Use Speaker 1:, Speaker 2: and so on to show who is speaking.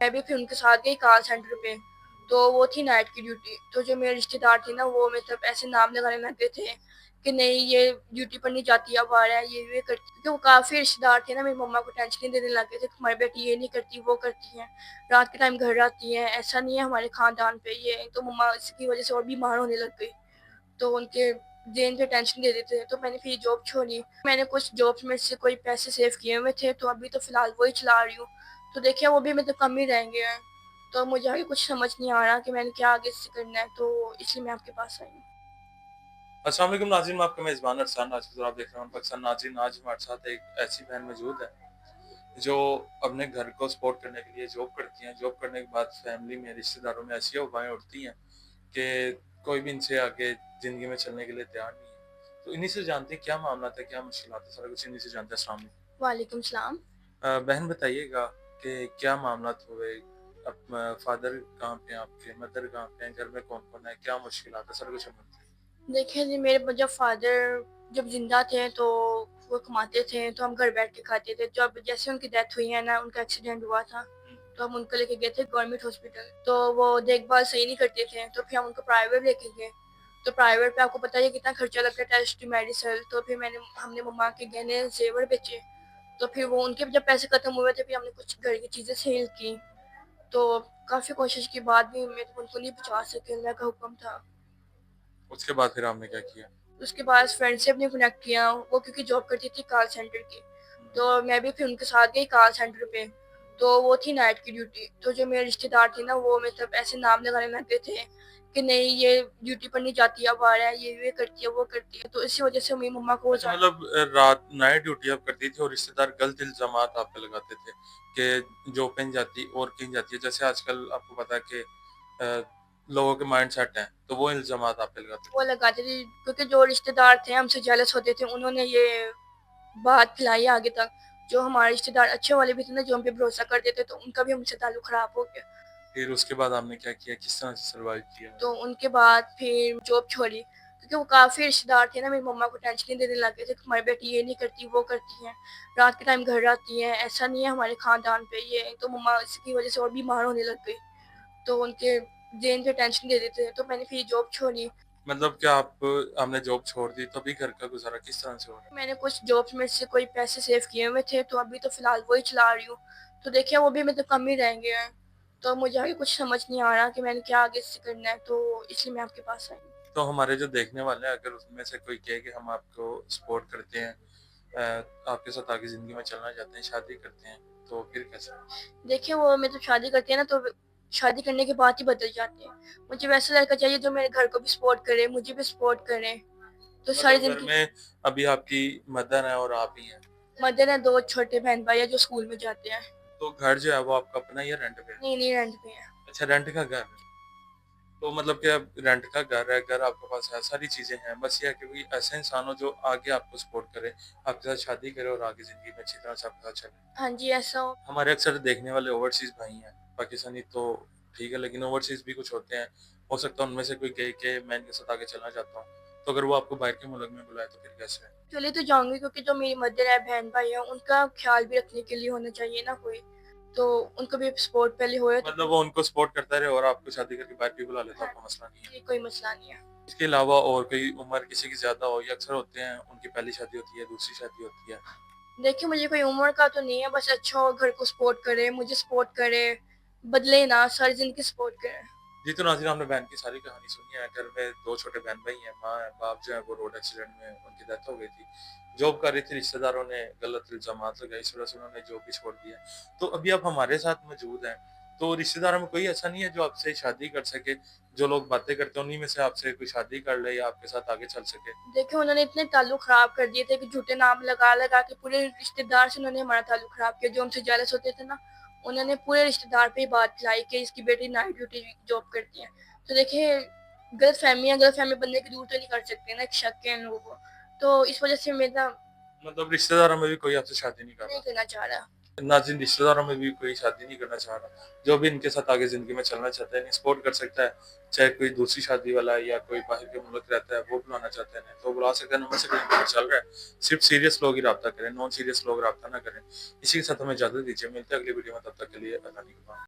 Speaker 1: मैं भी फिर उनके साथ गई कॉल सेंटर पे, तो वो थी नाइट की ड्यूटी। तो जो मेरे रिश्तेदार थे ना, वो मतलब ऐसे नाम लगाने लगे थे कि नहीं ये ड्यूटी पर नहीं जाती, अब आ रहा है, ये करती। क्योंकि वो काफ़ी रिश्तेदार थे ना, मेरी मम्मा को टेंशन देने लगे थे, तुम्हारी बेटी ये नहीं करती, वो करती है, रात के टाइम घर आती है, ऐसा नहीं है हमारे खानदान पे ये। तो मम्मा इसकी वजह से और बीमार होने लग गई, तो उनके जेन पे टेंशन दे देते थे। तो मैंने फिर जॉब छोड़ी। मैंने कुछ जॉब्स में से कोई पैसे सेव किए हुए थे, तो अभी तो फ़िलहाल वही चला रही हूँ। तो देखिए वो भी मतलब कम ही रहेंगे हैं। तो मुझे आगे कुछ समझ नहीं आ रहा कि मैंने क्या आगे से करना है, तो इसलिए मैं आपके पास आई हूँ।
Speaker 2: अस्सलाम वालेकुम नाज़रीन, मैं आपका मेज़बान अरसान। आज की आप देख रहे हैं पाकिस्तान। नाज़रीन, आज हमारे साथ एक ऐसी बहन मौजूद है जो अपने घर को सपोर्ट करने के लिए जॉब करती हैं। जॉब करने के बाद फैमिली में, रिश्तेदारों में ऐसी अफवाहें उड़ती हैं कि कोई भी इनसे आगे ज़िंदगी में चलने के लिए तैयार नहीं है। तो इन्हीं से जानते हैं क्या मामला था, क्या मुश्किलात है, सारा कुछ इन्हीं से जानते हैं। अस्सलाम वालेकुम।
Speaker 1: वालेकुम सलाम।
Speaker 2: बहन बताइएगा कि क्या मामलात हुए, अब फादर कहाँ पे हैं आपके, मदर कहाँ पे हैं, घर में कौन-कौन है, क्या मुश्किलात है, सारा कुछ हमें बताइए।
Speaker 1: देखिए जी, मेरे जब फादर जब ज़िंदा थे तो वो कमाते थे, तो हम घर बैठ के खाते थे। जब जैसे उनकी डेथ हुई है ना, उनका एक्सीडेंट हुआ था, तो हम उनको लेके गए थे गवर्नमेंट हॉस्पिटल। तो वो देखभाल सही नहीं करते थे, तो फिर हम उनको प्राइवेट लेके गए। तो प्राइवेट पे आपको पता ही है कितना खर्चा लगता है, टेस्ट, मेडिसिन। तो फिर हमने मम्मा के गहने ज़ेवर बेचे। तो फिर वो उनके जब पैसे खत्म हुए थे, फिर हमने कुछ घर की चीज़ें सेल की। तो काफ़ी कोशिश के बाद भी मैं तो उनको नहीं बचा सके, अल्लाह का हुक्म था।
Speaker 2: उसके बाद फिर आपने क्या किया?
Speaker 1: उसके बाद फ्रेंड से अपने कनेक्ट किया, वो क्योंकि जॉब करती थी कॉल सेंटर की। तो मैं भी फिर उनके साथ गई कॉल सेंटर पे, तो वो थी नाइट की ड्यूटी। तो जो मेरे रिश्तेदार थे ना, वो मतलब ऐसे नाम लगाने लगे थे कि नहीं ये ड्यूटी पर नहीं जाती, अब आ रहा है, ये करती है, वो करती है। तो इसी वजह से मेरी मम्मा को
Speaker 2: अच्छा, मतलब रात नाइट ड्यूटी आप करती थी और रिश्तेदार गलत इल्ज़ामात आप पे लगाते थे कि जॉब पे नहीं जाती और कहीं जाती है। जैसे आजकल आपको पता है कि लोगों के माइंडसेट हैं, तो वो इल्ज़ामात आप पे लगाते
Speaker 1: वो
Speaker 2: थे।
Speaker 1: लगाते थे, क्योंकि जो रिश्तेदार थे हमसे जेलस होते थे, उन्होंने ये बात फैलाई आगे तक। जो हमारे रिश्तेदार अच्छे वाले भी थे ना, जो हम पे भरोसा करते थे, तो उनका भी हमसे ताल्लुक खराब हो गया।
Speaker 2: फिर उसके बाद आपने क्या किया? किस तरह से सर्वाइव किया?
Speaker 1: तो उनके बाद फिर जॉब छोड़ी, क्योंकि वो काफ़ी रिश्तेदार थे ना, मेरी मम्मा को टेंशन देने लगे थे, तुम्हारी बेटी ये नहीं करती, वो करती है, रात के टाइम घर आती है, ऐसा नहीं है हमारे खानदान पे ये। तो मम्मा इसकी वजह से और बीमार होने लग गई, तो उनके जेन पे टेंशन दे देते थे। तो मैंने फिर जॉब छोड़ी।
Speaker 2: मतलब क्या आप आपने जॉब छोड़ दी, तभी घर का गुज़ारा किस तरह से हो रहा है?
Speaker 1: मैंने कुछ जॉब्स में से कोई पैसे सेव किए हुए थे, तो अभी तो फ़िलहाल वही चला रही हूँ। तो देखिए वो भी मतलब कम ही रहेंगे हैं। तो मुझे आगे कुछ समझ नहीं आ रहा कि मैंने क्या आगे से करना है, तो इसलिए मैं आपके पास आई हूँ।
Speaker 2: तो हमारे जो देखने वाले हैं, अगर उसमें से कोई कहे कि हम आपको सपोर्ट करते हैं, आपके साथ आगे ज़िंदगी में चलना चाहते हैं, शादी करते हैं, तो फिर कैसे?
Speaker 1: देखिए वो मतलब शादी करते हैं ना, तो शादी करने के बाद ही बदल जाते हैं। मुझे वैसा लड़का चाहिए जो मेरे घर को भी सपोर्ट करे, मुझे भी सपोर्ट करे, तो सारी
Speaker 2: मतलब घर
Speaker 1: ज़िंदगी।
Speaker 2: में अभी आपकी मदर है और आप ही हैं।
Speaker 1: मदर है, 2 छोटे बहन-भाई हैं जो स्कूल में जाते हैं।
Speaker 2: तो घर जो है वो आपका अपना ही है, रेंट पे है?
Speaker 1: नहीं, नहीं रेंट पे है।
Speaker 2: अच्छा, रेंट का घर है। तो मतलब कि अब रेंट का घर है, घर आपके पास है, सारी चीज़ें हैं, बस ये है कि कोई ऐसा इंसान हो जो आगे आपको सपोर्ट करे, आपके साथ शादी करे और आगे ज़िंदगी में अच्छी तरह से आपके साथ चले।
Speaker 1: हाँ जी, ऐसा हो।
Speaker 2: हमारे अक्सर देखने वाले ओवरसीज़ भाई हैं, पाकिस्तानी तो ठीक है, लेकिन ओवरसीज़ भी कुछ होते हैं। हो सकता है उनमें से कोई कहे कि मैं इनके साथ आगे चलना चाहता हूँ, तो अगर वो आपको बाहर के मुल्क में बुलाए तो फिर कैसे?
Speaker 1: चले तो जाऊँगी, क्योंकि जो मेरी मदर है, बहन-भाई हैं, उनका ख़्याल भी रखने के लिए होना चाहिए ना कोई। तो उनको भी सपोर्ट पहले होए तो
Speaker 2: मतलब
Speaker 1: फिर।
Speaker 2: वो उनको सपोर्ट करता रहे और आपको शादी करके बाहर भी बुला ले, तो
Speaker 1: हाँ,
Speaker 2: आपको मसला नहीं है।
Speaker 1: ये कोई मसला नहीं है।
Speaker 2: इसके अलावा और कोई उम्र किसी की ज़्यादा हो, ये अक्सर होते हैं, उनकी पहली शादी होती है, दूसरी शादी होती है।
Speaker 1: देखिए मुझे कोई उम्र का तो नहीं है, बस अच्छा हो, घर को सपोर्ट करे, मुझे सपोर्ट करे, बदले ना, सारी ज़िंदगी सपोर्ट करे।
Speaker 2: जी, तो नाज़रीन, आपने बहन की सारी कहानी सुनी है। घर में 2 छोटे बहन-भाई हैं, माँ है, बाप जो है वो रोड एक्सीडेंट में उनकी डेथ हो गई थी। जॉब कर रही थी, रिश्तेदारों ने गलत इल्ज़ामात लगाए, इस वजह से उन्होंने जॉब भी छोड़ दिया। तो अभी आप हमारे साथ मौजूद हैं, तो रिश्तेदारों में कोई ऐसा नहीं है जो आपसे शादी कर सके? जो लोग बातें करते हैं, उन्हीं में से आपसे कोई शादी कर ले या आपके साथ आगे चल सके?
Speaker 1: देखिए उन्होंने इतने ताल्लुक ख़राब कर दिए थे कि झूठे नाम लगा-लगा के पूरे रिश्तेदार से उन्होंने हमारा ताल्लुक ख़राब किया। जो हमसे जेलस होते थे ना, उन्होंने पूरे रिश्तेदार पे ही बात फैलाई कि इसकी बेटी नाइट ड्यूटी जॉब करती है। तो देखिए गलतफ़हमी बनने की दूर तो नहीं कर सकते ना, एक शक है इन लोगों को। तो इस वज़ह से मेरा
Speaker 2: मतलब रिश्तेदारों में भी कोई आपसे शादी नहीं कर
Speaker 1: नहीं
Speaker 2: रहा?
Speaker 1: करना चाह रहा।
Speaker 2: नाज़रीन, रिश्तेदारों में भी कोई शादी नहीं करना चाह रहा। जो भी इनके साथ आगे ज़िंदगी में चलना चाहता है, इन्हें सपोर्ट कर सकता है। चाहे कोई दूसरी शादी वाला है या कोई बाहर के मुल्क रहता है, वो बुलाना चाहते हैं, तो बुला सकते हैं। नंबर से कोई नंबर चल रहा है। सिर्फ़ सीरियस लोग ही राब्ता करें, नॉन सीरियस लोग राब्ता ना करें। इसी के साथ हमें इजाज़त दीजिए। मिलते हैं अगली वीडियो में, तब तक के लिए अल्लाह निगहबान।